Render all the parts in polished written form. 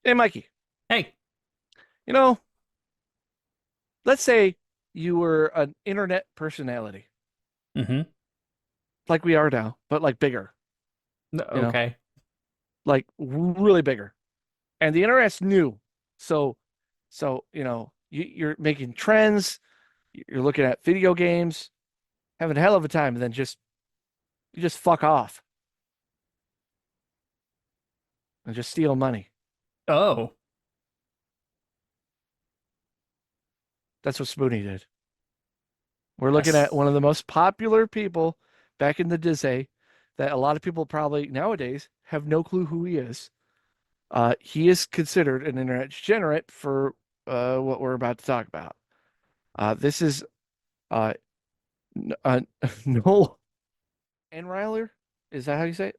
Hey, Mikey, Hey. you know, let's say you were an internet personality, Mm-hmm. like we are now, but like bigger, you know, Okay. like really bigger. And the internet's new. So, you're making trends, you're looking at video games, having a hell of a time, and then you just fuck off and just steal money. Oh. That's what Spoony did. We're looking at That's one of the most popular people back in the Disney that a lot of people probably nowadays have no clue who he is. He is considered an internet degenerate for what we're about to talk about. This is uh, Noel Anriler. Is that how you say it?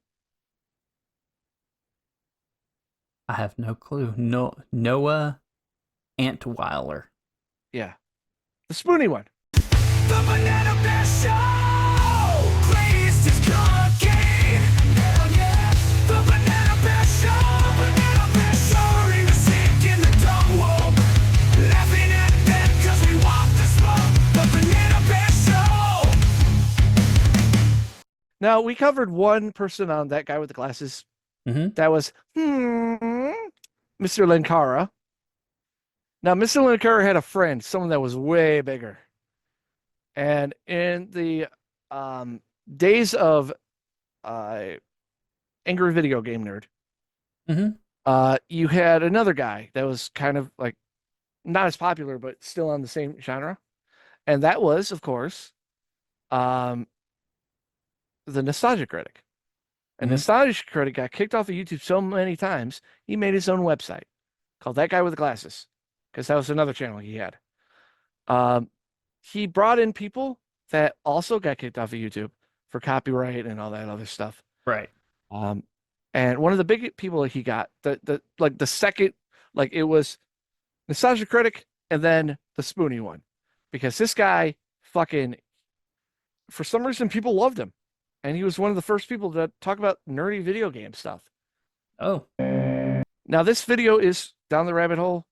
I have no clue. No, Noah Antwiler. Yeah, the Spoony one. The banana fish show! Greatest is cooking! Hell yeah! The banana fish show! Banana fish show! Ring the sick in the dumb world. Laughing at them cause we want the smoke. The banana fish show! Now we covered one person on that guy with the glasses. Mm-hmm. That was Mr. Linkara. Now Mr. Linkara had a friend, someone that was way bigger. And in the days of uh, Angry Video Game Nerd, Mm-hmm. you had another guy that was kind of like not as popular, but still on the same genre. And that was, of course, um, the Nostalgia Critic. And Mm-hmm. Nostalgia Critic got kicked off of YouTube so many times, he made his own website called That Guy with the Glasses, because that was another channel he had. Um, he brought in people that also got kicked off of YouTube for copyright and all that other stuff. Right. Um, and one of the big people he got, the second, like it was Nostalgia Critic and then the Spoony one, because this guy fucking, for some reason, people loved him, and he was one of the first people to talk about nerdy video game stuff. Oh. Now this video is down the rabbit hole.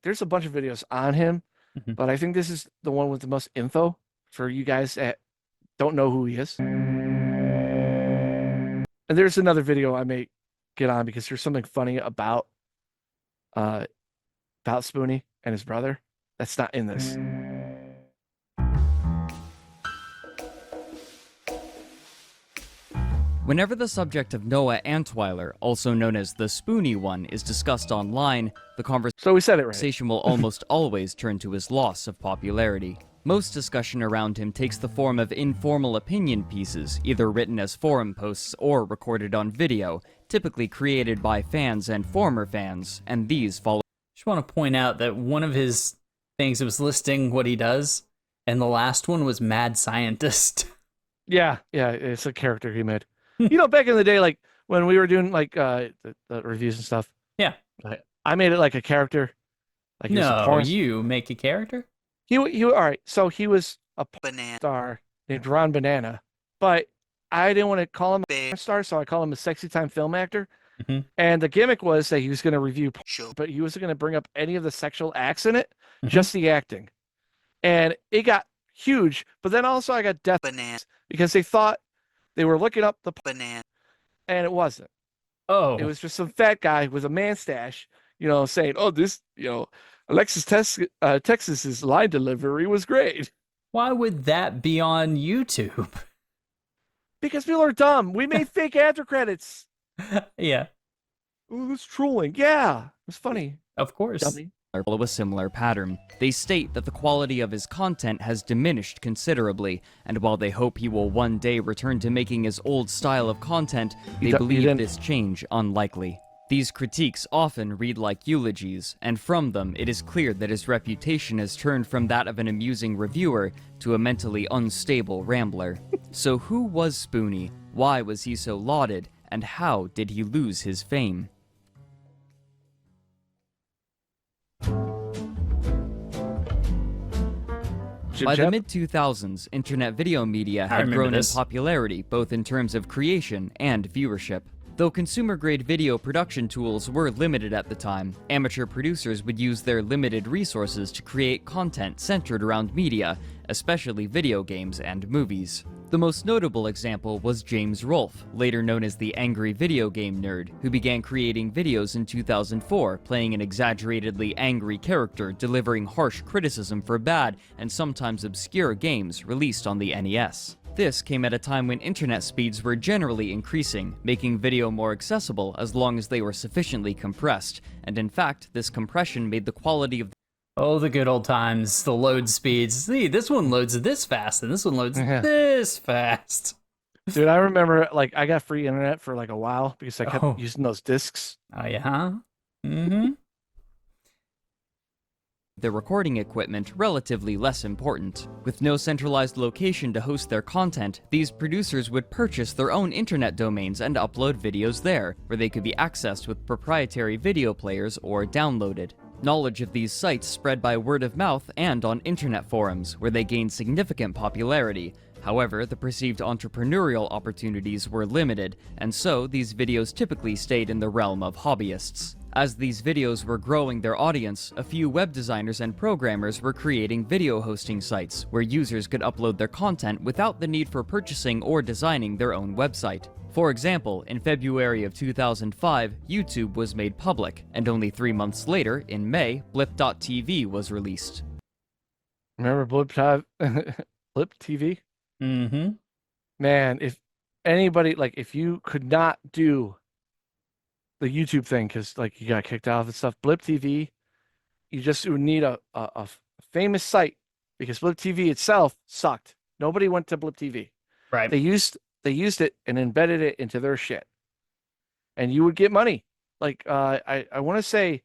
There's a bunch of videos on him, Mm-hmm. but I think this is the one with the most info for you guys that don't know who he is. And there's another video I may get on because there's something funny uh about Spoony and his brother that's not in this. Whenever the subject of Noah Antwiler, also known as the Spoony one, is discussed online, the So we said it right. conversation will almost always turn to his loss of popularity. Most discussion around him takes the form of informal opinion pieces, either written as forum posts or recorded on video, typically created by fans and former fans, and these follow. Just want to point out that one of his things was listing what he does, and the last one was Mad Scientist. Yeah, yeah, it's a character he made. Back in the day, like when we were doing like the reviews and stuff, Yeah. I made it like a character. Like he was a No, porn. you make a character? He all right. So he was a porn star named Ron Banana, but I didn't want to call him a porn star, so I call him a sexy time film actor. Mm-hmm. And the gimmick was that he was going to review porn, but he wasn't going to bring up any of the sexual acts in it, Mm-hmm. just the acting. And it got huge. But then also I got death because they thought they were looking up the banana, and it wasn't. Oh. It was just some fat guy with a man stash, saying, "Oh, this, Texas's line delivery was great." Why would that be on YouTube? Because people are dumb. We made fake after credits. Yeah, Oh, that's trolling. Yeah, it was funny. of course. Dummy. Follow a similar pattern. They state that the quality of his content has diminished considerably, and while they hope he will one day return to making his old style of content, they believe this change unlikely. These critiques often read like eulogies, and from them it is clear that his reputation has turned from that of an amusing reviewer to a mentally unstable rambler. So who was Spoony? Why was he so lauded? And how did he lose his fame? By the mid-2000s, internet video media had grown in popularity both in terms of creation and viewership. Though consumer-grade video production tools were limited at the time, amateur producers would use their limited resources to create content centered around media, especially video games and movies. The most notable example was James Rolfe, later known as the Angry Video Game Nerd, who began creating videos in 2004, playing an exaggeratedly angry character delivering harsh criticism for bad and sometimes obscure games released on the NES. This came at a time when internet speeds were generally increasing, making video more accessible as long as they were sufficiently compressed, and in fact, this compression made the quality of Oh, the good old times, the load speeds. See, this one loads this fast, and this one loads this fast. Dude, I remember, like, I got free internet for, like, a while because I kept using those discs. Oh, yeah? Mm-hmm. the recording equipment relatively less important. With no centralized location to host their content, these producers would purchase their own internet domains and upload videos there, where they could be accessed with proprietary video players or downloaded. Knowledge of these sites spread by word of mouth and on internet forums, where they gained significant popularity. However, the perceived entrepreneurial opportunities were limited, and so these videos typically stayed in the realm of hobbyists. As these videos were growing their audience, a few web designers and programmers were creating video hosting sites, where users could upload their content without the need for purchasing or designing their own website. For example, in February of 2005, YouTube was made public, and only 3 months later, in May, Blip.tv was released. Remember Blip TV? Mm-hmm. Man, if anybody, like, if you could not do the YouTube thing because, like, you got kicked out and stuff, Blip TV, you just would need a famous site, because Blip TV itself sucked. Nobody went to Blip TV. Right. They used it and embedded it into their shit, and you would get money. Like, I want to say,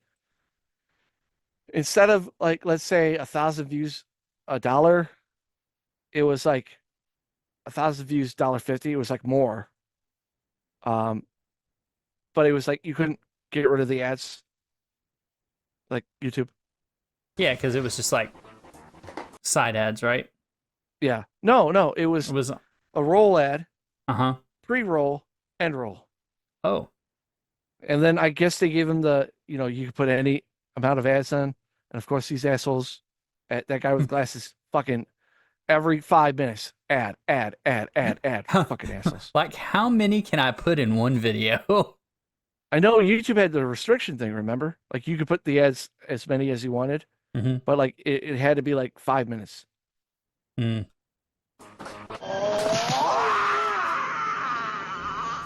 instead of, like, let's say 1,000 views, $1, it was like 1,000 views, $1.50. It was like more. But it was like you couldn't get rid of the ads, like YouTube. Yeah, because it was just like side ads, right? Yeah. No, it was a roll ad, pre-roll, end roll. Oh. And then I guess they gave them the, you could put any amount of ads on. And of course, these assholes, that guy with glasses, fucking every 5 minutes, ad, fucking assholes. Like, how many can I put in one video? I know YouTube had the restriction thing, remember? Like, you could put the ads as many as you wanted, but like it had to be like 5 minutes. In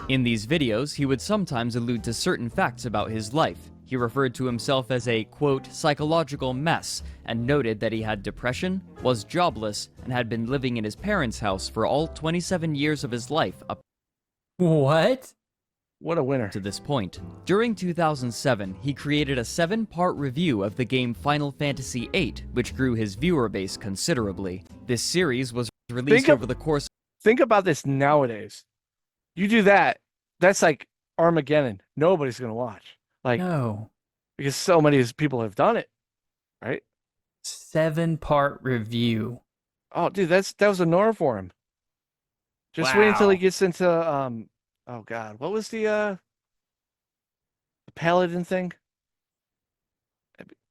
these videos, he would sometimes allude to certain facts about his life. He referred to himself as a, quote, psychological mess, and noted that he had depression, was jobless, and had been living in his parents' house for all 27 years of his life up What? What a winner. to this point. During 2007, he created a 7-part review of the game Final Fantasy VIII, which grew his viewer base considerably. This series was released over the course. Think about this nowadays. You do that, that's like Armageddon. Nobody's going to watch. Like, No. because so many people have done it, right? 7-part review. Oh, dude, that was a norm for him. Just wait until he Wow. gets into oh god, what was the Paladin thing?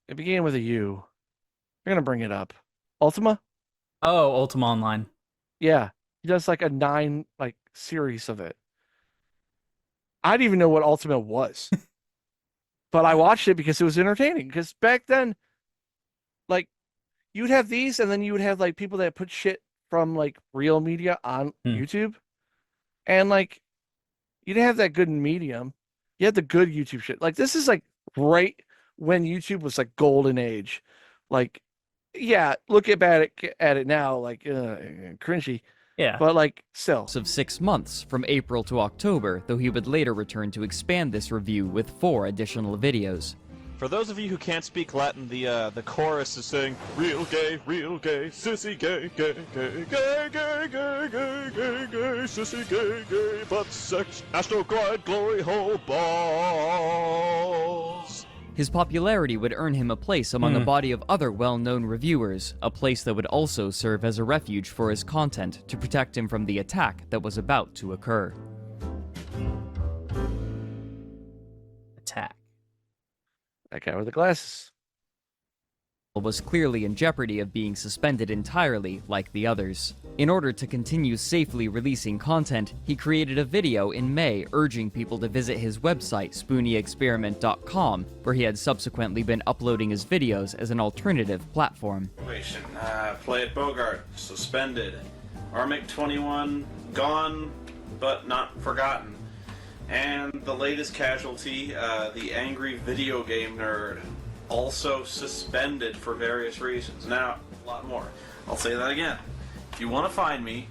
It began with a U. I'm gonna bring it up. Ultima? Oh, Ultima Online. Yeah, he does like a 9 series of it. I didn't even know what Ultima was, but I watched it because it was entertaining. Because back then, like, you'd have these, and then you would have like people that put shit from like real media on YouTube, and like you didn't have that good medium. You had the good YouTube shit. Like, this is like right when YouTube was like golden age. Like, yeah, look at it now, like cringy. Yeah. But like still. Of 6 months, from April to October, though he would later return to expand this review with 4 additional videos. For those of you who can't speak Latin, the chorus is saying real gay, sissy gay, gay, gay, gay, gay, gay, gay, gay, gay, sissy gay, gay, butt sex, astroglide, glory hole balls. His popularity would earn him a place among a body of other well-known reviewers, a place that would also serve as a refuge for his content to protect him from the attack that was about to occur. attack. That guy with the glasses. Was clearly in jeopardy of being suspended entirely, like the others. In order to continue safely releasing content, he created a video in May urging people to visit his website, SpoonyExperiment.com, where he had subsequently been uploading his videos as an alternative platform. Play it Bogart, suspended. Armic 21, gone, but not forgotten. And the latest casualty, the angry video game nerd, also suspended for various reasons. Now, a lot more. I'll say that again. If you want to find me,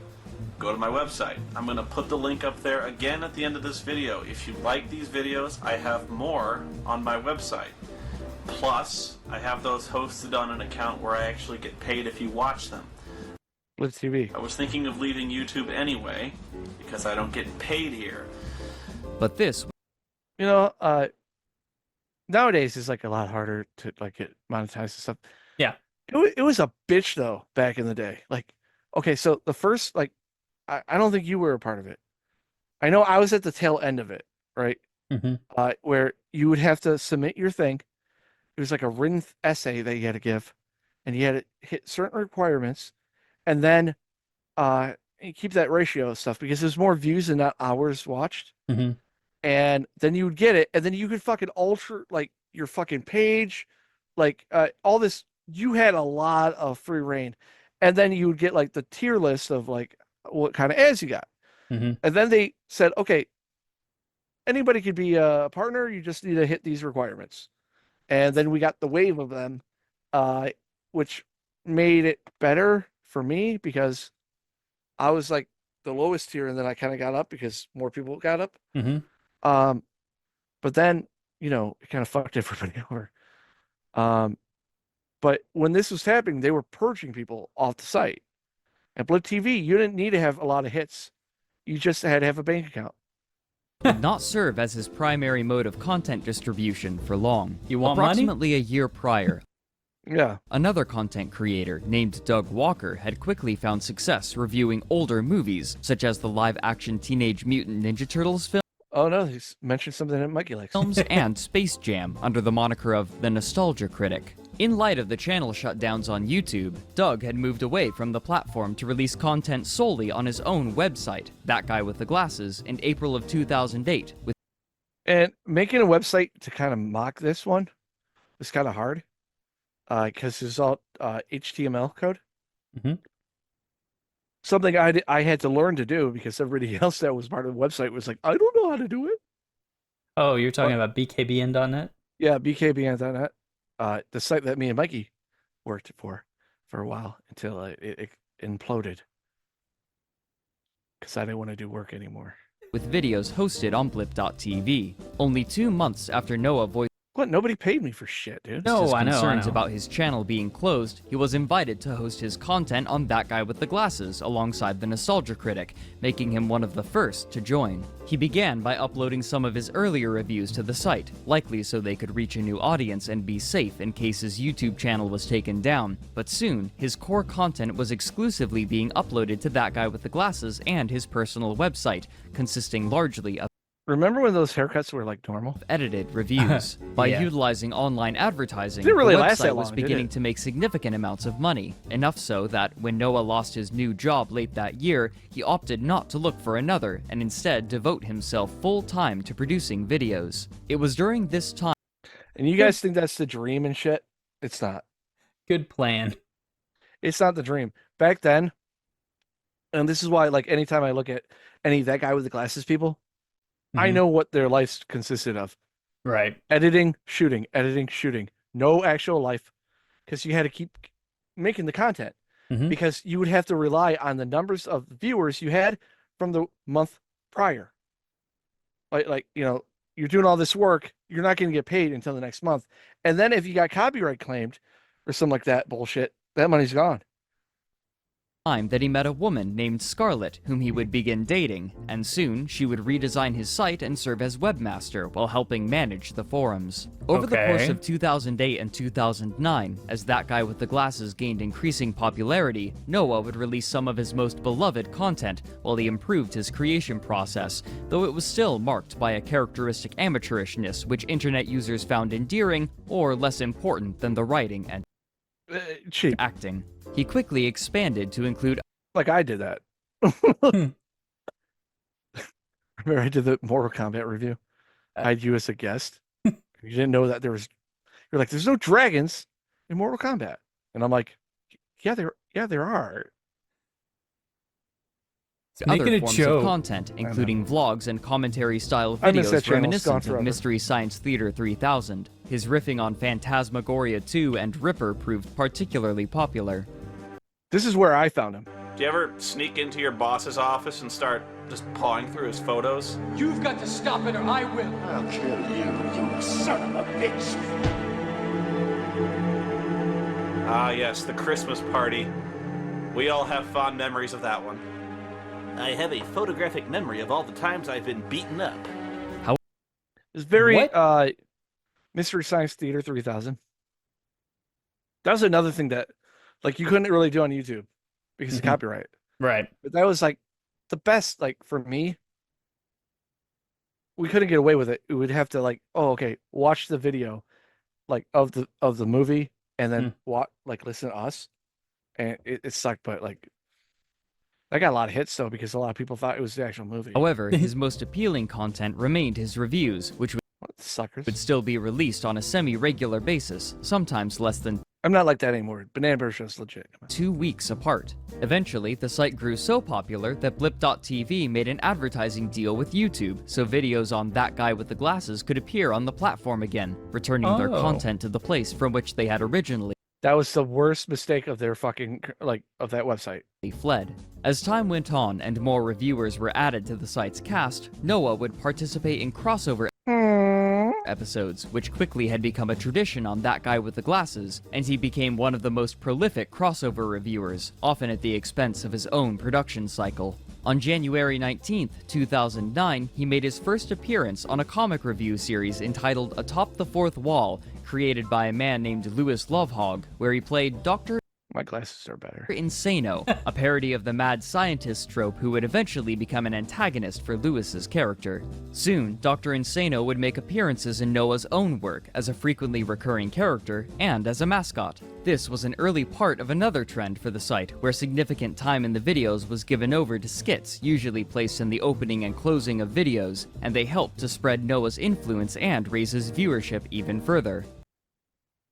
go to my website. I'm going to put the link up there again at the end of this video. If you like these videos, I have more on my website. Plus, I have those hosted on an account where I actually get paid if you watch them. Blip TV. I was thinking of leaving YouTube anyway, because I don't get paid here. But this You know, nowadays it's like a lot harder to like get monetized and stuff. Yeah. It was a bitch though back in the day. Like, okay, so the first like, I don't think you were a part of it. I know I was at the tail end of it, right? Where you would have to submit your thing. It was like a written essay that you had to give, and you had to hit certain requirements, and then you keep that ratio of stuff because there's more views than not hours watched. And then you would get it, and then you could fucking alter like your fucking page, like all this. You had a lot of free reign, and then you would get like the tier list of like what kind of ads you got. And then they said, okay, anybody could be a partner. You just need to hit these requirements. And then we got the wave of them, which made it better for me because I was like the lowest tier, and then I kind of got up because more people got up. But then, you know, it kind of fucked everybody over. But when this was happening, they were purging people off the site. And Blip TV, you didn't need to have a lot of hits. You just had to have a bank account. did not serve as his primary mode of content distribution for long. You want Approximately a year prior, Yeah. another content creator named Doug Walker had quickly found success reviewing older movies, such as the live-action Teenage Mutant Ninja Turtles Oh no, he's mentioned something that Mikey likes. films and Space Jam under the moniker of the Nostalgia Critic. In light of the channel shutdowns on YouTube, Doug had moved away from the platform to release content solely on his own website, That Guy with the Glasses, in April of 2008, with And making a website to kind of mock this one was kind of hard because it's all HTML code. Something I had to learn to do because everybody else that was part of the website was like, I don't know how to do it. Oh, you're talking about bkbn.net? Yeah, bkbn.net. The site that me and Mikey worked for a while until it imploded because I didn't want to do work anymore. with videos hosted on blip.tv. Only 2 months after Noah voiced What? Nobody paid me for shit, dude. No, his I know, concerns I know. about his channel being closed, he was invited to host his content on That Guy with the Glasses alongside the Nostalgia Critic, making him one of the first to join. He began by uploading some of his earlier reviews to the site, likely so they could reach a new audience and be safe in case his YouTube channel was taken down, but soon, his core content was exclusively being uploaded to That Guy with the Glasses and his personal website, consisting largely of Remember when those haircuts were like normal? edited reviews. By Yeah. utilizing online advertising, Didn't really the last that website was long, did beginning it? to make significant amounts of money, enough so that when Noah lost his new job late that year, he opted not to look for another and instead devote himself full-time to producing videos. It was during this time And you guys think that's the dream and shit? It's not. Good plan. It's not the dream. Back then, and this is why, like, anytime I look at any That Guy with the Glasses people, I Mhm. know what their lives consisted of. Right. Editing, shooting, no actual life, because you had to keep making the content Mhm. because you would have to rely on the numbers of viewers you had from the month prior. Like you know, you're doing all this work, you're not going to get paid until the next month, and then if you got copyright claimed or something like that bullshit, that money's gone. time that he met a woman named Scarlett, whom he would begin dating, and soon she would redesign his site and serve as webmaster while helping manage the forums. Over the course Okay. of 2008 and 2009, as that guy with the glasses gained increasing popularity, Noah would release some of his most beloved content while he improved his creation process, though it was still marked by a characteristic amateurishness which internet users found endearing or less important than the writing and Cheap. acting. He quickly expanded to include Like I did that. Remember I did the Mortal Kombat review? I had you as a guest. You didn't know that you're like, there's no dragons in Mortal Kombat. And I'm like, yeah, there are. other Making a forms joke. of content, including vlogs and commentary-style I miss that videos channel. It's gone reminiscent of forever. Mystery Science Theater 3000. His riffing on Phantasmagoria 2 and Ripper proved particularly popular. This is where I found him. Do you ever sneak into your boss's office and start just pawing through his photos? You've got to stop it or I will. I'll kill you, you son of a bitch! Ah, yes, the Christmas party. We all have fond memories of that one. I have a photographic memory of all the times I've been beaten up. It's very What? Mystery Science Theater 3000. That was another thing that like you couldn't really do on YouTube because of Mhm. copyright. Right. But that was like the best, like for me. We couldn't get away with it. We would have to like, oh, okay, watch the video like of the movie and then listen to us. And it sucked, but like I got a lot of hits though because a lot of people thought it was the actual movie. However, his most appealing content remained his reviews, which What suckers. would still be released on a semi-regular basis, sometimes less than I'm not like that anymore. Banana Bear Show's legit. 2 weeks apart. Eventually, the site grew so popular that Blip.tv made an advertising deal with YouTube, so videos on That Guy with the Glasses could appear on the platform again, returning their Oh. content to the place from which they had originally That was the worst mistake of their fucking of that website. fled. As time went on and more reviewers were added to the site's cast, Noah would participate in crossover episodes, which quickly had become a tradition on That Guy with the Glasses, and he became one of the most prolific crossover reviewers, often at the expense of his own production cycle. On January 19th, 2009, he made his first appearance on a comic review series entitled Atop the Fourth Wall, created by a man named Louis Lovehog, where he played Dr. My glasses are better. Insano, a parody of the mad scientist trope who would eventually become an antagonist for Lewis's character. Soon, Dr. Insano would make appearances in Noah's own work as a frequently recurring character and as a mascot. This was an early part of another trend for the site, where significant time in the videos was given over to skits, usually placed in the opening and closing of videos, and they helped to spread Noah's influence and raise his viewership even further.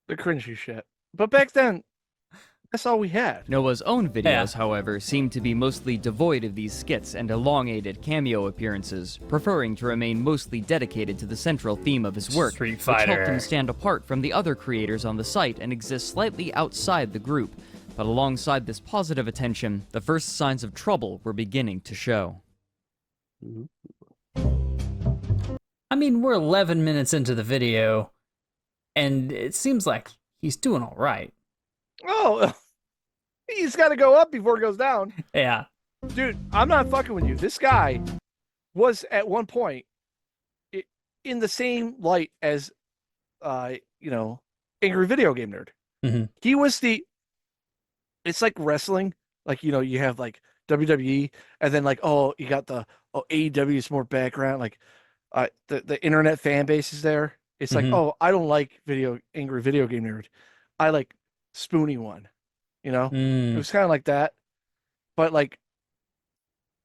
The cringy shit. But back then, that's all we had. Noah's own videos, Yeah. however, seemed to be mostly devoid of these skits and elongated cameo appearances, preferring to remain mostly dedicated to the central theme of his work, Street which helped Fighter. him stand apart from the other creators on the site and exist slightly outside the group. But alongside this positive attention, the first signs of trouble were beginning to show. I mean, we're 11 minutes into the video, and it seems like he's doing all right. Oh, he's got to go up before it goes down. Yeah. Dude, I'm not fucking with you. This guy was at one point in the same light as, Angry Video Game Nerd. Mhm. He was it's like wrestling. Like, you have like WWE and then like, you got AEW is more background. Like, the internet fan base is there. It's like, Mhm. I don't like Angry Video Game Nerd. I like Spoony one, It Mm. was kind of like that, but like,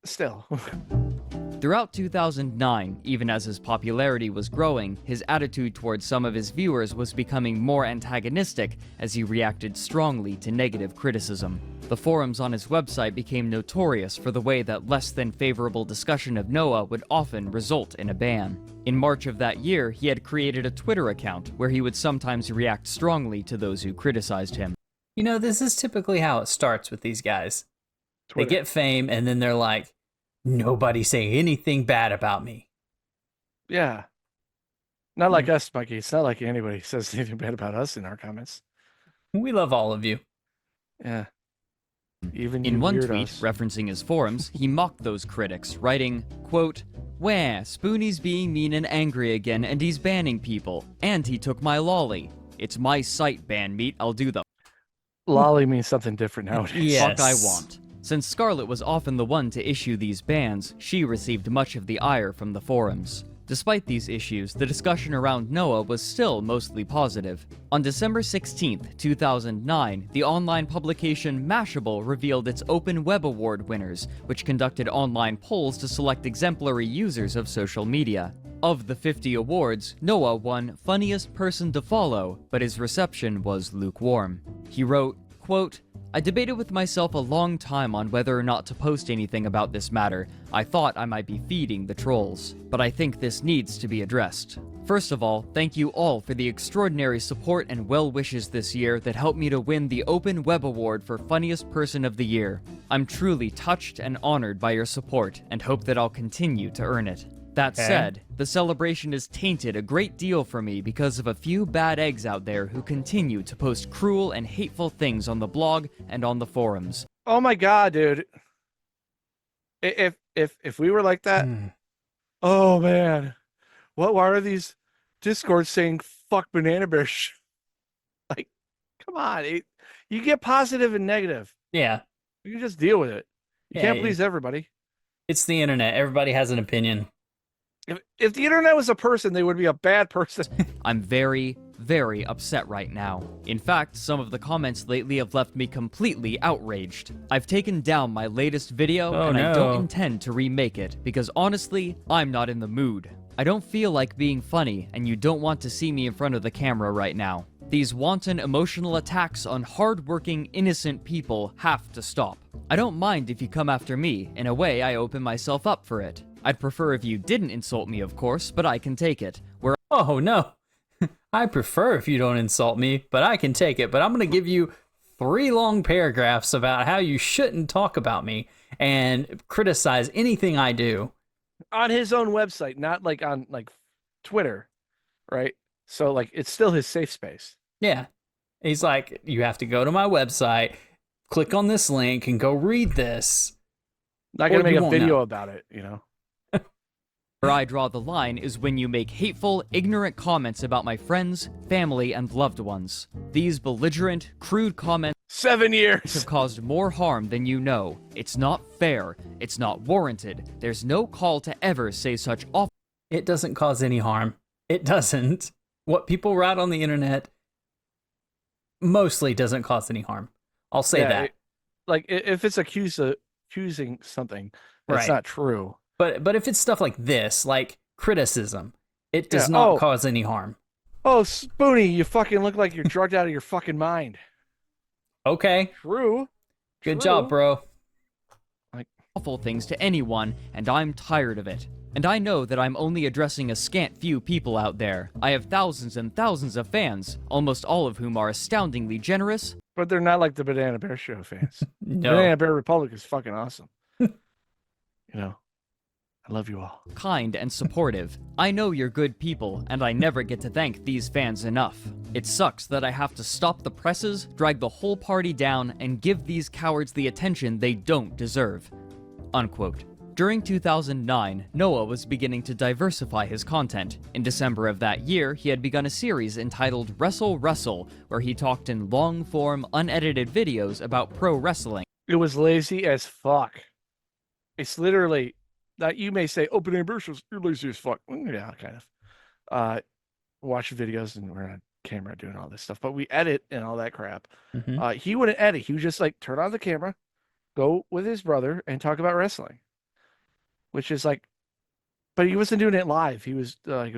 still. Throughout 2009, even as his popularity was growing, his attitude towards some of his viewers was becoming more antagonistic as he reacted strongly to negative criticism. The forums on his website became notorious for the way that less than favorable discussion of Noah would often result in a ban. In March of that year, he had created a Twitter account where he would sometimes react strongly to those who criticized him. You know, this is typically how it starts with these guys. Twitter. They get fame, and then they're like, nobody say anything bad about me. Yeah. Not like us, Mikey. It's not like anybody says anything bad about us in our comments. We love all of you. Yeah. Even In you one weirdos. tweet, referencing his forums, he mocked those critics, writing, quote, "Wah, Spoony's being mean and angry again and he's banning people. And he took my lolly. It's my site, ban meat, I'll do the Lolly means something different nowadays. Yeah. fuck I Yes. want." Since Scarlet was often the one to issue these bans, she received much of the ire from the forums. Despite these issues, the discussion around Noah was still mostly positive. On December 16th, 2009, the online publication Mashable revealed its Open Web Award winners, which conducted online polls to select exemplary users of social media. Of the 50 awards, Noah won Funniest Person to Follow, but his reception was lukewarm. He wrote, quote, "I debated with myself a long time on whether or not to post anything about this matter. I thought I might be feeding the trolls, but I think this needs to be addressed. First of all, thank you all for the extraordinary support and well wishes this year that helped me to win the Open Web Award for Funniest Person of the Year. I'm truly touched and honored by your support and hope that I'll continue to earn it. That said, the celebration is tainted a great deal for me because of a few bad eggs out there who continue to post cruel and hateful things on the blog and on the forums." Oh my god, dude. If we were like that, oh man, why are these Discords saying fuck banana bear? Like, come on, you get positive and negative. Yeah. You can just deal with it. You Yeah, can't please everybody. It's the internet. Everybody has an opinion. If the internet was a person, they would be a bad person. I'm very, very upset right now. In fact, some of the comments lately have left me completely outraged. I've taken down my latest video Oh, and I no. don't intend to remake it because honestly, I'm not in the mood. I don't feel like being funny and you don't want to see me in front of the camera right now. These wanton emotional attacks on hardworking, innocent people have to stop. I don't mind if you come after me. In a way, I open myself up for it. I'd prefer if you didn't insult me, of course, but I can take it. Oh, no. I prefer if you don't insult me, but I can take it. But I'm going to give you 3 long paragraphs about how you shouldn't talk about me and criticize anything I do. On his own website, not like on like Twitter, right? So like it's still his safe space. Yeah. He's like, you have to go to my website, click on this link, and go read this. Not gonna Or make you a won't video know. about it, you know. Where I draw the line is when you make hateful, ignorant comments about my friends, family, and loved ones. These belligerent, crude comments 7 years. have caused more harm than you know. It's not fair. It's not warranted. There's no call to ever say such awful. It doesn't cause any harm. It doesn't. What people write on the internet mostly doesn't cause any harm. I'll say that. Like if it's accusing something that's Right. not true. But if it's stuff like this, like criticism, it does Yeah, not oh. cause any harm. Oh, Spoony, you fucking look like you're drugged out of your fucking mind. Okay. True. Good True. job, bro. Awful things to anyone, and I'm tired of it. And I know that I'm only addressing a scant few people out there. I have thousands and thousands of fans, almost all of whom are astoundingly generous, But they're not like the Banana Bear Show fans. No. Banana Bear Republic is fucking awesome. You know, I love you all. kind, and supportive. I know you're good people, and I never get to thank these fans enough. It sucks that I have to stop the presses, drag the whole party down, and give these cowards the attention they don't deserve." Unquote. During 2009, Noah was beginning to diversify his content. In December of that year, he had begun a series entitled Wrestle Wrestle, where he talked in long-form, unedited videos about pro wrestling. It was lazy as fuck. It's literally that you may say, "Oh, Banana Bear Show's you're lazy as fuck." Yeah, kind of. Watch videos and we're on camera doing all this stuff, but we edit and all that crap. Mhm. He wouldn't edit. He would just like turn on the camera, go with his brother, and talk about wrestling. Which is like, but he wasn't doing it live. He was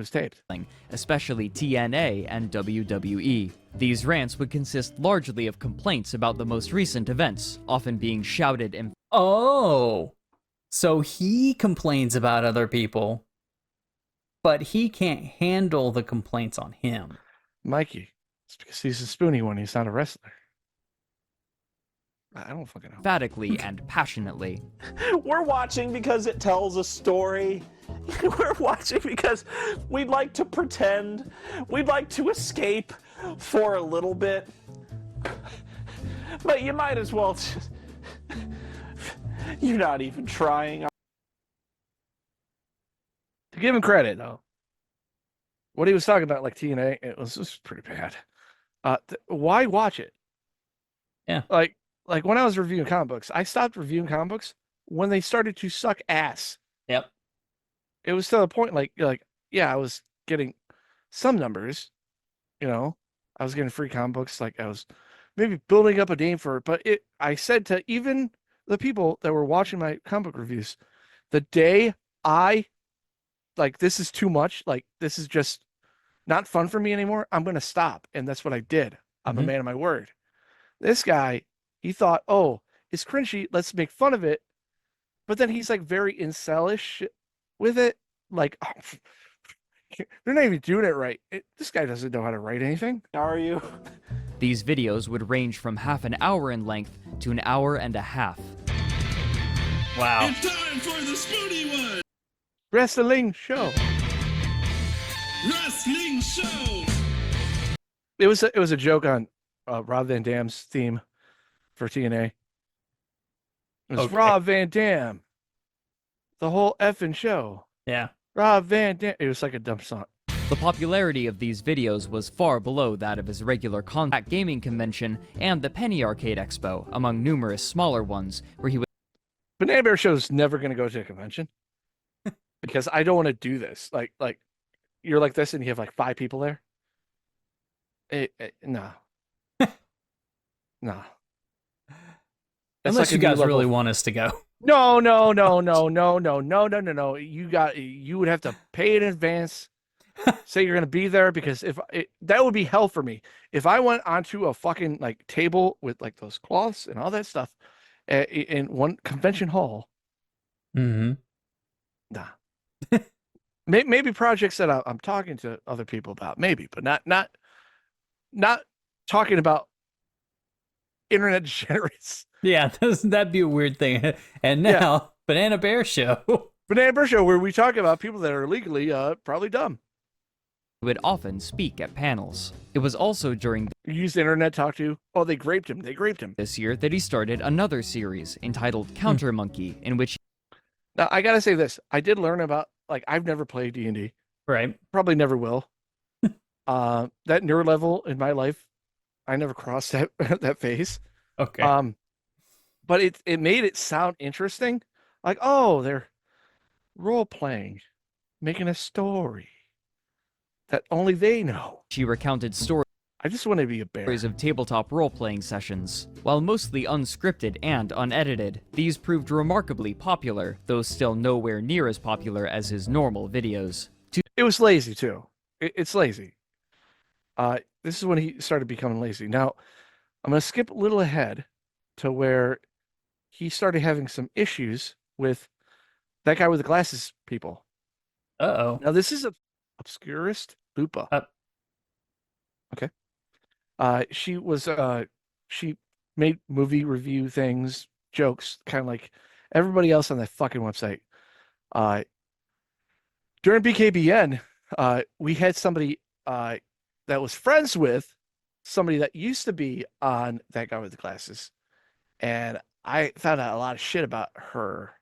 taped. Especially TNA and WWE. These rants would consist largely of complaints about the most recent events, often being shouted and Oh. So he complains about other people, but he can't handle the complaints on him. Mikey, it's because he's a Spoony one. He's not a wrestler. I don't fucking know. emphatically and passionately. We're watching because it tells a story. We're watching because we'd like to pretend. We'd like to escape for a little bit. But you might as well You're not even trying. To give him credit, though, what he was talking about, like TNA, it was just pretty bad. Why watch it? Yeah. Like when I was reviewing comic books, I stopped reviewing comic books when they started to suck ass. Yep. It was to the point, yeah, I was getting some numbers, I was getting free comic books, like I was maybe building up a name for it. But I said to even the people that were watching my comic book reviews, the day I this is too much, this is just not fun for me anymore, I'm gonna stop. And that's what I did. I'm a man of my word. This guy, he thought, oh, it's cringy, let's make fun of it. But then he's like very incelish with it. Like, they're not even doing it right. This guy doesn't know how to write anything. How are you? These videos would range from half an hour in length to an hour and a half. Wow. It's time for the Spoony one! Wrestling show. Wrestling show! It was a joke on Rob Van Dam's theme for TNA. It was Okay. Rob Van Dam. The whole effing show. Yeah. Rob Van Dam. It was like a dumb song. The popularity of these videos was far below that of his regular Contact Gaming Convention and the Penny Arcade Expo, among numerous smaller ones, where he would. Banana Bear Show's never going to go to a convention because I don't want to do this. Like you're like this and you have like 5 people there. No. No. Unless you guys really want us to go. No. You would have to pay in advance. Say you're going to be there, because that would be hell for me. If I went onto a fucking table with those cloths and all that stuff in one convention hall. Mm-hmm. Nah. Maybe projects that I'm talking to other people about, maybe, but not talking about internet degenerates. Yeah, that'd be a weird thing. And now, Banana Bear Show. Banana Bear Show, where we talk about people that are legally probably dumb. would often speak at panels. It was also during You use the internet to talk to. Oh, they raped him. this year that he started another series entitled Counter Monkey, in which Now, I gotta say this. I did learn about, I've never played D&D. Right. Probably never will. That nerd level in my life, I never crossed that phase. Okay. But it made it sound interesting. Like, oh, they're role playing, making a story that only they know. she recounted stories I just want to be a bear. of tabletop role-playing sessions. While mostly unscripted and unedited, these proved remarkably popular, though still nowhere near as popular as his normal videos. It was lazy too. It's lazy. This is when he started becoming lazy. Now, I'm gonna skip a little ahead to where he started having some issues with that guy with the glasses people. Uh-oh. Now, this is a obscurist Lupa. Okay. She was she made movie review things, jokes, kind of like everybody else on that fucking website. During BKBN, we had somebody that was friends with somebody that used to be on that guy with the glasses, and I found out a lot of shit about her.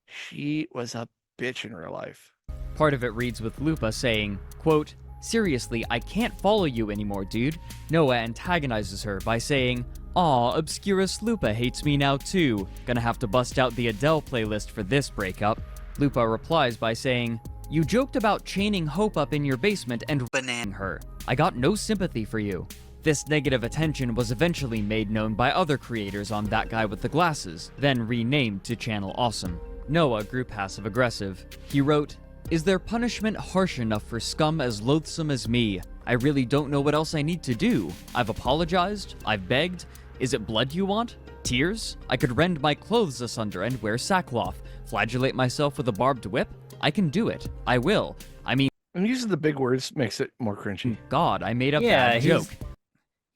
She was a bitch in real life. Part of it reads with Lupa saying, quote, "Seriously, I can't follow you anymore, dude." Noah antagonizes her by saying, "Aw, Obscurus Lupa hates me now too. Gonna have to bust out the Adele playlist for this breakup." Lupa replies by saying, "You joked about chaining Hope up in your basement and banning her. I got no sympathy for you." This negative attention was eventually made known by other creators on That Guy with the Glasses, then renamed to Channel Awesome. Noah grew passive-aggressive. He wrote, "Is their punishment harsh enough for scum as loathsome as me? I really don't know what else I need to do. I've apologized. I've begged. Is it blood you want? Tears? I could rend my clothes asunder and wear sackcloth. Flagellate myself with a barbed whip? I can do it. I will. I mean, And using the big words makes it more cringy. God, I made a Yeah, bad joke."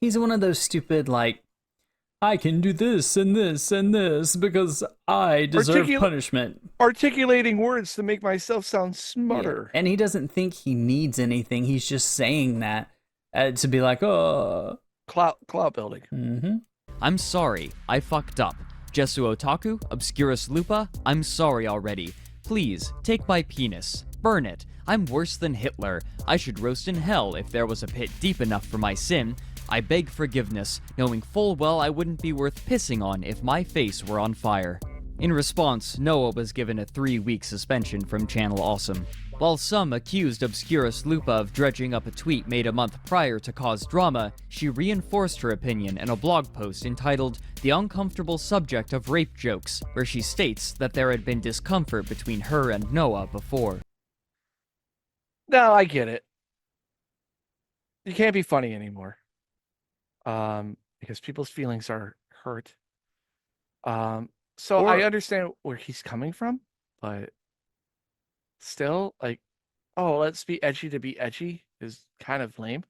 He's one of those stupid, I can do this and this and this because I deserve punishment. Articulating words to make myself sound smarter. Yeah. And he doesn't think he needs anything. He's just saying that to be like, oh. Clout building. Mm-hmm. I'm sorry, I fucked up. Jesu Otaku, Obscurus Lupa, I'm sorry already. Please, take my penis. Burn it. I'm worse than Hitler. I should roast in hell if there was a pit deep enough for my sin. I beg forgiveness, knowing full well I wouldn't be worth pissing on if my face were on fire. In response, Noah was given a 3-week suspension from Channel Awesome. While some accused Obscurus Lupa of dredging up a tweet made a month prior to cause drama, she reinforced her opinion in a blog post entitled The Uncomfortable Subject of Rape Jokes, where she states that there had been discomfort between her and Noah before. No, I get it. You can't be funny anymore. Because people's feelings are hurt. So I understand where he's coming from, but still, like, oh, let's be edgy to be edgy is kind of lame.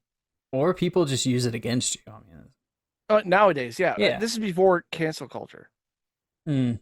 Or people just use it against you. I mean, nowadays, yeah. Yeah. This is before cancel culture. yeah,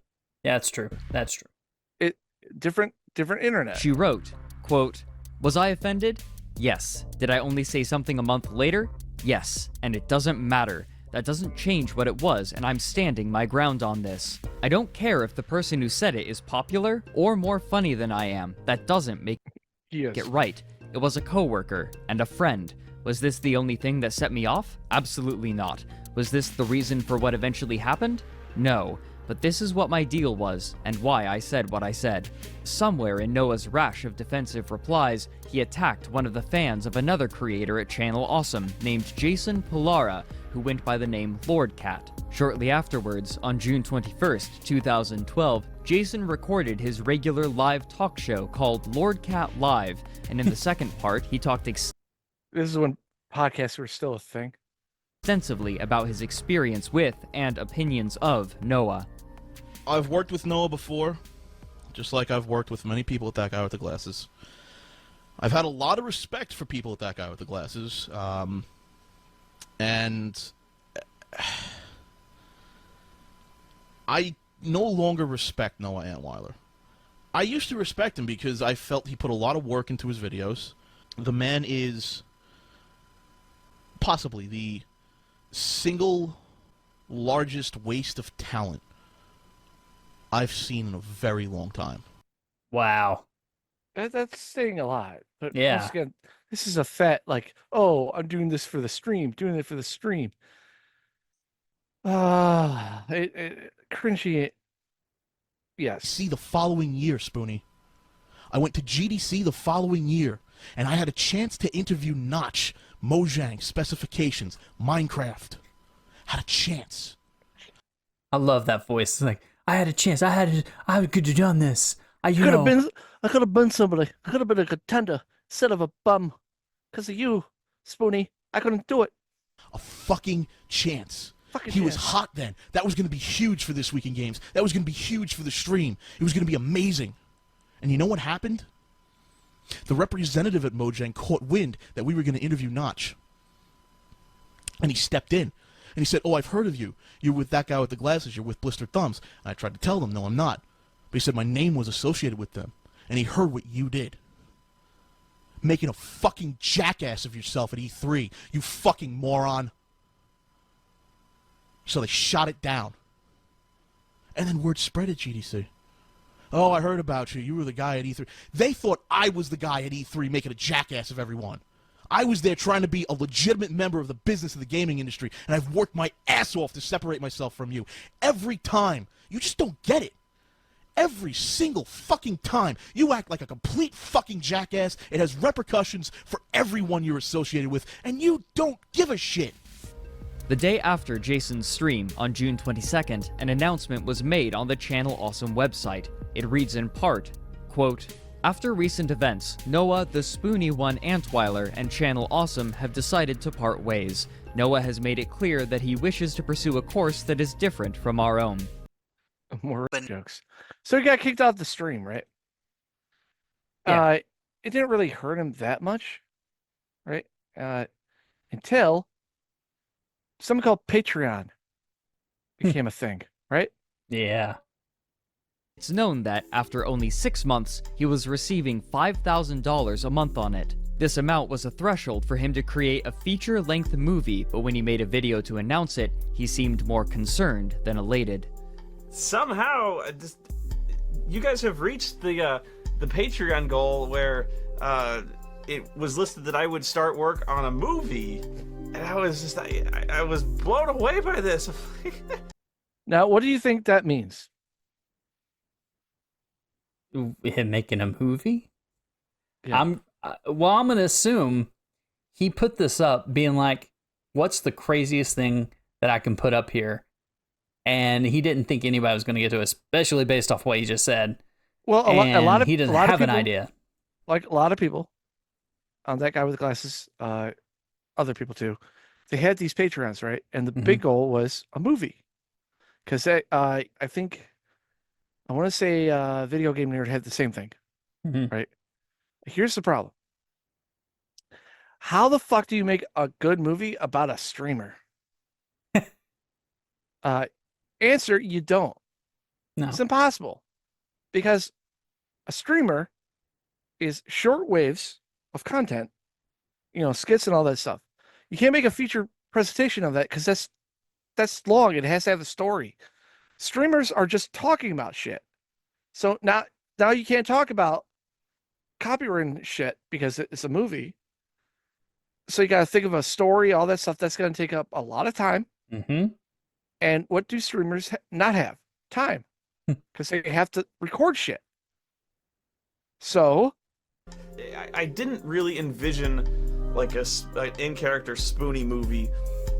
that's true. That's true. Different internet. She wrote, quote, "Was I offended? Yes. Did I only say something a month later? Yes. And it doesn't matter. That doesn't change what it was, and I'm standing my ground on this. I don't care if the person who said it is popular or more funny than I am. That doesn't make it right. It was a coworker and a friend. Was this the only thing that set me off? Absolutely not. Was this the reason for what eventually happened? No. But this is what my deal was, and why I said what I said." Somewhere in Noah's rash of defensive replies, he attacked one of the fans of another creator at Channel Awesome named Jason Pilara, who went by the name Lord Cat. Shortly afterwards, on June 21st, 2012, Jason recorded his regular live talk show called Lord Cat Live, and in the second part, he talked This is when podcasts were still a thing. extensively about his experience with and opinions of Noah. I've worked with Noah before, just like I've worked with many people with that guy with the glasses. I've had a lot of respect for people with that guy with the glasses, and I no longer respect Noah Antwiler. I used to respect him because I felt he put a lot of work into his videos. The man is possibly the single largest waste of talent I've seen in a very long time. Wow. That's saying a lot. But Yeah. once again, this is a fat, like, oh, I'm doing this for the stream, doing it for the stream. Cringy. Yes. See, the following year, Spoony, I went to GDC the following year, and I had a chance to interview Notch, Mojang, Specifications, Minecraft. Had a chance. I love that voice. It's like, I had a chance. I could have done this. I could have been somebody. I could have been a contender instead of a bum. Because of you, Spoony. I couldn't do it. A fucking chance. He was hot then. That was going to be huge for This Week in Games. That was going to be huge for the stream. It was going to be amazing. And you know what happened? The representative at Mojang caught wind that we were going to interview Notch. And he stepped in. And he said, "Oh, I've heard of you. You're with that guy with the glasses. You're with Blistered Thumbs." And I tried to tell them, "No, I'm not." But he said my name was associated with them. And he heard what you did. Making a fucking jackass of yourself at E3. You fucking moron. So they shot it down. And then word spread at GDC. "Oh, I heard about you. You were the guy at E3. They thought I was the guy at E3 making a jackass of everyone. I was there trying to be a legitimate member of the business of the gaming industry, and I've worked my ass off to separate myself from you. Every time. You just don't get it. Every single fucking time. You act like a complete fucking jackass. It has repercussions for everyone you're associated with, and you don't give a shit." The day after Jason's stream, on June 22nd, an announcement was made on the Channel Awesome website. It reads in part, quote, "After recent events, Noah, the Spoony One Antwiler, and Channel Awesome have decided to part ways. Noah has made it clear that he wishes to pursue a course that is different from our own." More jokes. So he got kicked off the stream, right? Yeah. It didn't really hurt him that much, right? Until something called Patreon became a thing, right? Yeah. It's known that, after only 6 months, he was receiving $5,000 a month on it. This amount was a threshold for him to create a feature-length movie, but when he made a video to announce it, he seemed more concerned than elated. somehow, you guys have reached the Patreon goal where it was listed that I would start work on a movie, and I was blown away by this. Now, what do you think that means? Him making a movie? Yeah. I'm gonna assume he put this up being like, what's the craziest thing that I can put up here? And he didn't think anybody was gonna get to it, especially based off what he just said. Well, a lot of he doesn't a lot have of an people, idea. Like a lot of people, that guy with the glasses, other people too, they had these Patreons, right? And the big goal was a movie, because I think I want to say Video Game Nerd had the same thing, right? Here's the problem. How the fuck do you make a good movie about a streamer? Answer, you don't. No. It's impossible, because a streamer is short waves of content, skits and all that stuff. You can't make a feature presentation of that because that's long. It has to have a story. Streamers are just talking about shit. So now you can't talk about copyright shit because it's a movie. So you got to think of a story, all that stuff. That's going to take up a lot of time. And what do streamers not have? Time. Because they have to record shit. So I didn't really envision like an in-character Spoony movie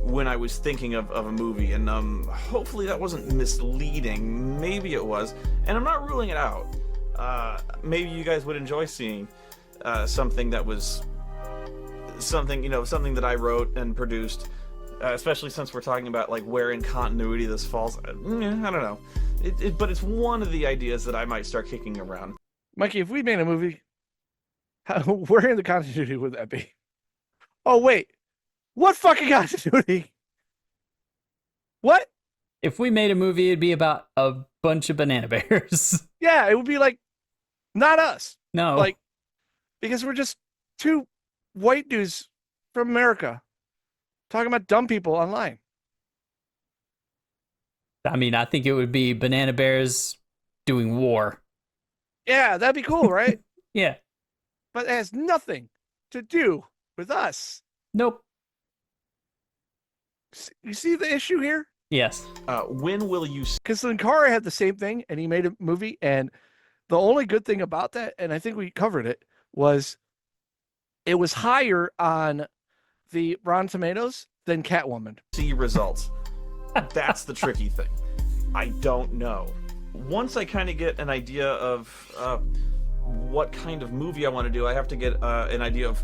when I was thinking of a movie, and hopefully that wasn't misleading. Maybe it was, and I'm not ruling it out. Maybe you guys would enjoy seeing something that was something that I wrote and produced, especially since we're talking about like where in continuity this falls. I don't know, but it's one of the ideas that I might start kicking around. Mikey, if we made a movie, where in the continuity would that be? Oh, wait. What fucking continuity? What? If we made a movie, it'd be about a bunch of banana bears. Yeah, it would be like, not us. No. Like, because we're just two white dudes from America talking about dumb people online. I mean, I think it would be banana bears doing war. Yeah, that'd be cool, right? Yeah. But it has nothing to do with us. Nope. You see the issue here? Yes. When will you? Because Linkara had the same thing, and he made a movie, and the only good thing about that, and I think we covered it, was it was higher on the Rotten Tomatoes than Catwoman. See results. That's the tricky thing. I don't know. Once I kind of get an idea of what kind of movie I want to do, I have to get an idea of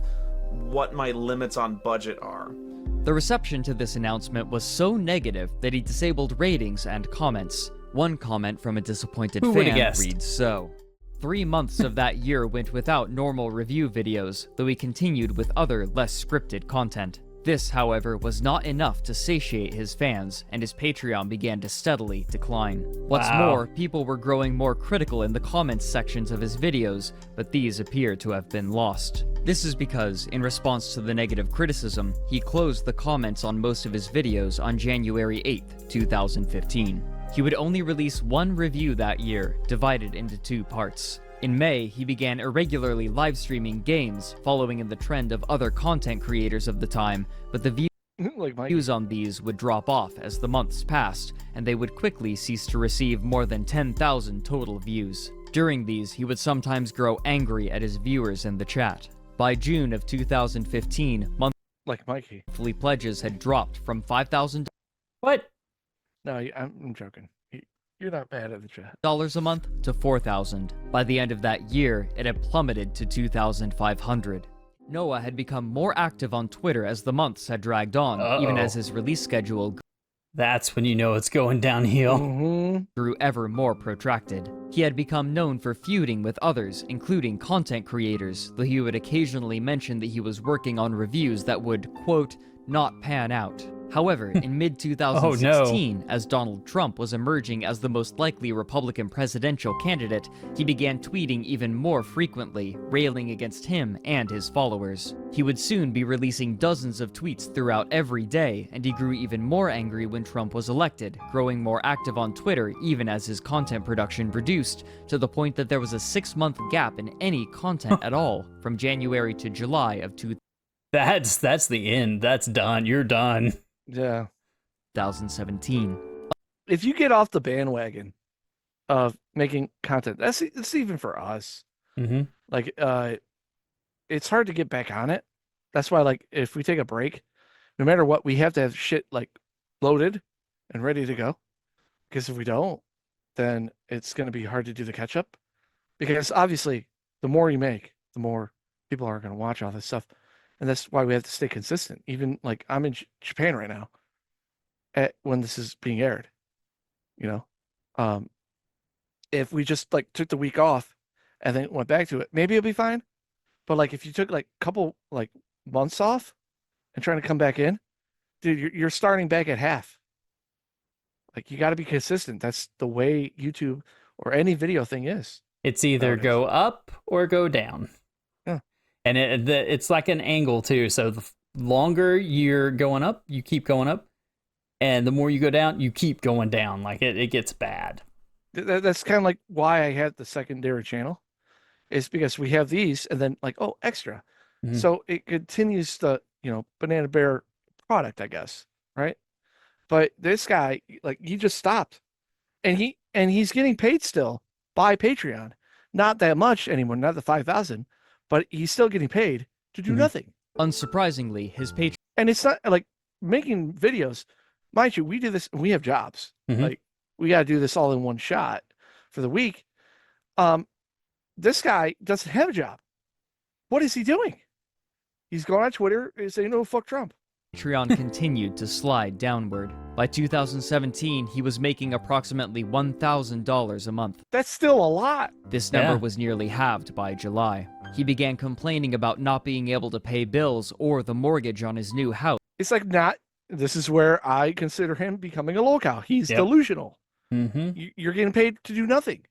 what my limits on budget are. The reception to this announcement was so negative that he disabled ratings and comments. One comment from a disappointed Who would've fan guessed? reads so. 3 months of that year went without normal review videos, though he continued with other, less scripted content. This, however, was not enough to satiate his fans, and his Patreon began to steadily decline. What's Wow. more, people were growing more critical in the comments sections of his videos, but these appear to have been lost. This is because, in response to the negative criticism, he closed the comments on most of his videos on January 8th, 2015. He would only release one review that year, divided into 2 parts. In May, he began irregularly live streaming games, following in the trend of other content creators of the time, but the Like Mike. views on these would drop off as the months passed, and they would quickly cease to receive more than 10,000 total views. During these, he would sometimes grow angry at his viewers in the chat. By June of 2015, Like Mikey. monthly pledges had dropped from $5,000 What? No, I'm joking. You're not bad at the chat. a month to $4,000. By the end of that year, it had plummeted to $2,500. Noah had become more active on Twitter as the months had dragged on, even as his release schedule That's when you know it's going downhill. grew ever more protracted. He had become known for feuding with others, including content creators, though he would occasionally mention that he was working on reviews that would, quote, not pan out. However, in mid-2016, Oh, no. as Donald Trump was emerging as the most likely Republican presidential candidate, he began tweeting even more frequently, railing against him and his followers. He would soon be releasing dozens of tweets throughout every day, and he grew even more angry when Trump was elected, growing more active on Twitter even as his content production reduced, to the point that there was a 6-month gap in any content at all, from January to July of That's the end. That's done. You're done. Yeah. 2017. If you get off the bandwagon of making content, it's even for us. Mm-hmm. Like, it's hard to get back on it. That's why, like, if we take a break, no matter what, we have to have shit like loaded and ready to go. Because if we don't, then it's going to be hard to do the catch up. Because obviously, the more you make, the more people are going to watch all this stuff. And that's why we have to stay consistent. Even like I'm in Japan right now when this is being aired, you know, if we just like took the week off and then went back to it, maybe it'll be fine. But like if you took like a couple like months off and trying to come back in, dude, you're starting back at half. Like you got to be consistent. That's the way YouTube or any video thing is. It's either nowadays. go up or go down. Yeah. And it's like an angle too. So the longer you're going up, you keep going up. And the more you go down, you keep going down. Like it gets bad. That's kind of like why I had the secondary channel. Is because we have these and then like, oh, extra. Mhm. So it continues the, you know, Banana Bear product, I guess. Right. But this guy, like, he just stopped. And he's getting paid still by Patreon. Not that much anymore, not the 5,000, but he's still getting paid to do nothing. Unsurprisingly, his Patreon And it's not like making videos. Mind you, we do this, we have jobs. Like we got to do this all in one shot for the week. This guy doesn't have a job. What is he doing? He's going on Twitter and saying, "No, fuck Trump." continued to slide downward. By 2017, he was making approximately $1,000 a month. That's still a lot. This number Yeah. was nearly halved by July. He began complaining about not being able to pay bills or the mortgage on his new house. It's like not. This is where I consider him becoming a lolcow. He's Yep. delusional. Mm-hmm. You're getting paid to do nothing.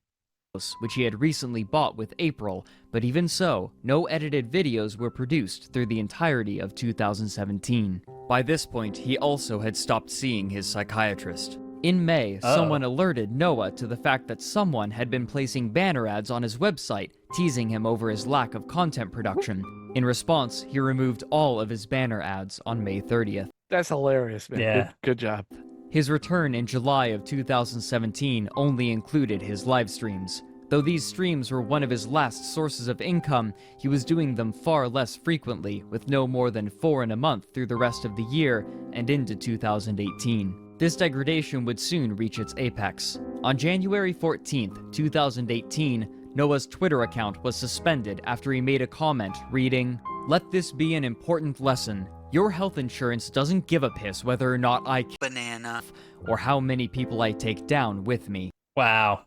Which he had recently bought with April, but even so, no edited videos were produced through the entirety of 2017. By this point, he also had stopped seeing his psychiatrist. In May, someone alerted Noah to the fact that someone had been placing banner ads on his website, teasing him over his lack of content production. In response, he removed all of his banner ads on May 30th. That's hilarious, man. Yeah. Good job. His return in July of 2017 only included his live streams. Though these streams were one of his last sources of income, he was doing them far less frequently, with no more than 4 in a month through the rest of the year and into 2018. This degradation would soon reach its apex. On January 14th, 2018, Noah's Twitter account was suspended after he made a comment reading, "Let this be an important lesson. Your health insurance doesn't give a piss whether or not I banana or how many people I take down with me." Wow.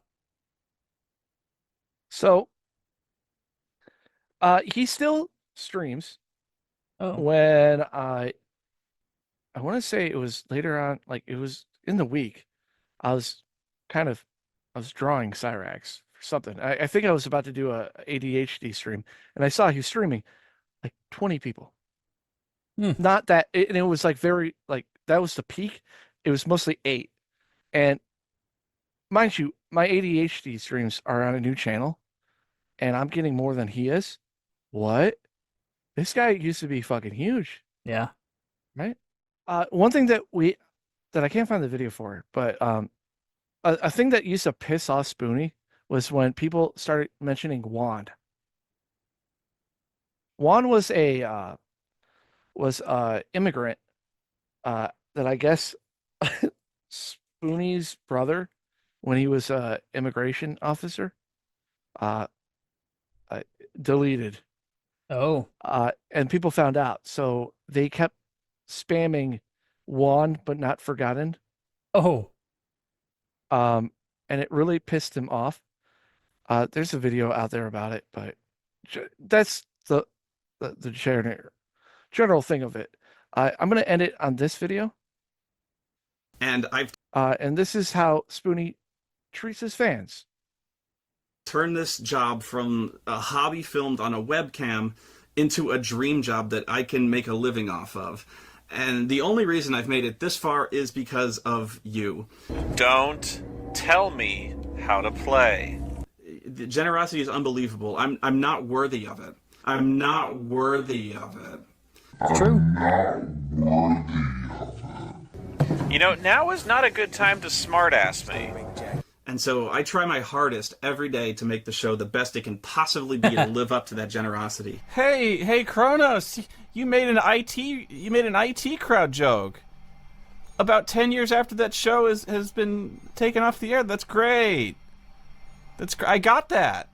So, he still streams Oh. when I want to say it was later on, like it was in the week. I was drawing Cyrax for something. I think I was about to do a ADHD stream, and I saw he was streaming like 20 people. Not that, and it was like very like that was the peak. It was mostly 8, and mind you, my ADHD streams are on a new channel, and I'm getting more than he is. What? This guy used to be fucking huge, Yeah. right? One thing that I can't find the video for, but a thing that used to piss off Spoony was when people started mentioning Wand. Wand was a immigrant that I guess Spoony's brother, when he was a immigration officer, deleted. Oh. And people found out, so they kept spamming Wand but not forgotten. Oh. And it really pissed him off. There's a video out there about it, but that's the general thing of it. I'm gonna end it on this video And I've and this is how Spoony treats his fans. turned this job from a hobby filmed on a webcam into a dream job that I can make a living off of. And the only reason I've made it this far is because of you. Don't tell me how to play. The generosity is unbelievable. I'm not worthy of it. I'm not worthy of it. True. You know, now is not a good time to smartass me. And so I try my hardest every day to make the show the best it can possibly be to live up to that generosity. Hey, Kronos, you made an IT crowd joke. About 10 years after that show has been taken off the air. That's great. I got that.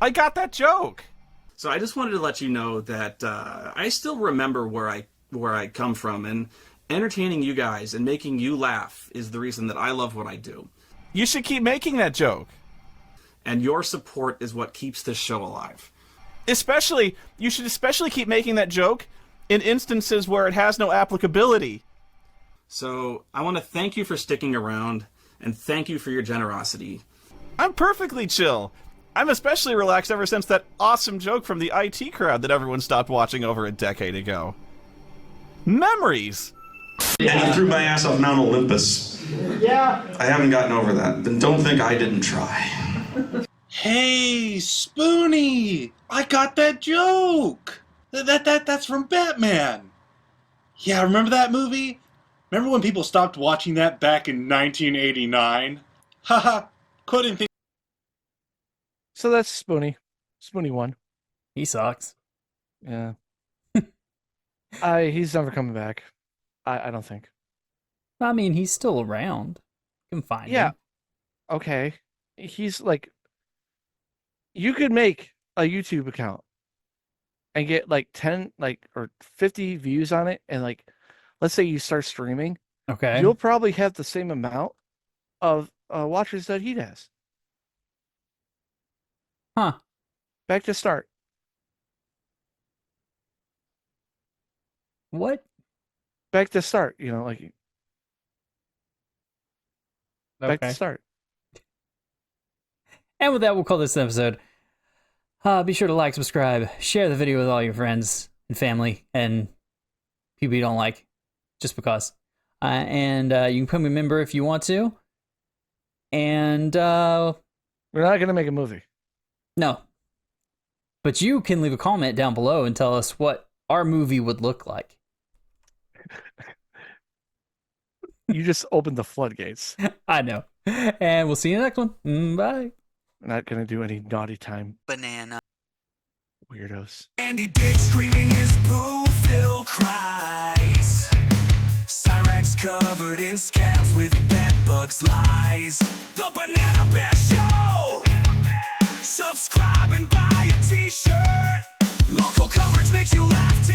I got that joke. So I just wanted to let you know that I still remember where I come from, and entertaining you guys and making you laugh is the reason that I love what I do. You should keep making that joke. And your support is what keeps this show alive. You should especially keep making that joke in instances where it has no applicability. So I want to thank you for sticking around, and thank you for your generosity. I'm perfectly chill. I'm especially relaxed ever since that awesome joke from the IT crowd that everyone stopped watching over a decade ago. Memories! And I threw my ass off Mount Olympus. Yeah. I haven't gotten over that. Then don't think I didn't try. Hey, Spoony! I got that joke! That's from Batman! Yeah, remember that movie? Remember when people stopped watching that back in 1989? Haha, couldn't think. So that's Spoony. Spoony won. He sucks. Yeah. He's never coming back. I don't think. I mean, he's still around. You can find Yeah. him. Okay. He's like, you could make a YouTube account and get like 10 or 50 views on it, and like, let's say you start streaming, Okay. you'll probably have the same amount of watchers that he does. Huh. Back to start. What? Back to start, like back to start. And with that, we'll call this an episode. Be sure to like, subscribe, share the video with all your friends and family and people you don't like, just because. And you can become a member if you want to. And we're not gonna make a movie. No. But you can leave a comment down below and tell us what our movie would look like. You just opened the floodgates. I know. And we'll see you in the next one. Bye. We're not gonna do any naughty time. Banana. Weirdos. Andy Dick screaming his boo-filled cries. Cyrex covered in scabs with bedbugs lies. The Banana Bear Show! Subscribe and buy a t-shirt. Local coverage makes you laugh too.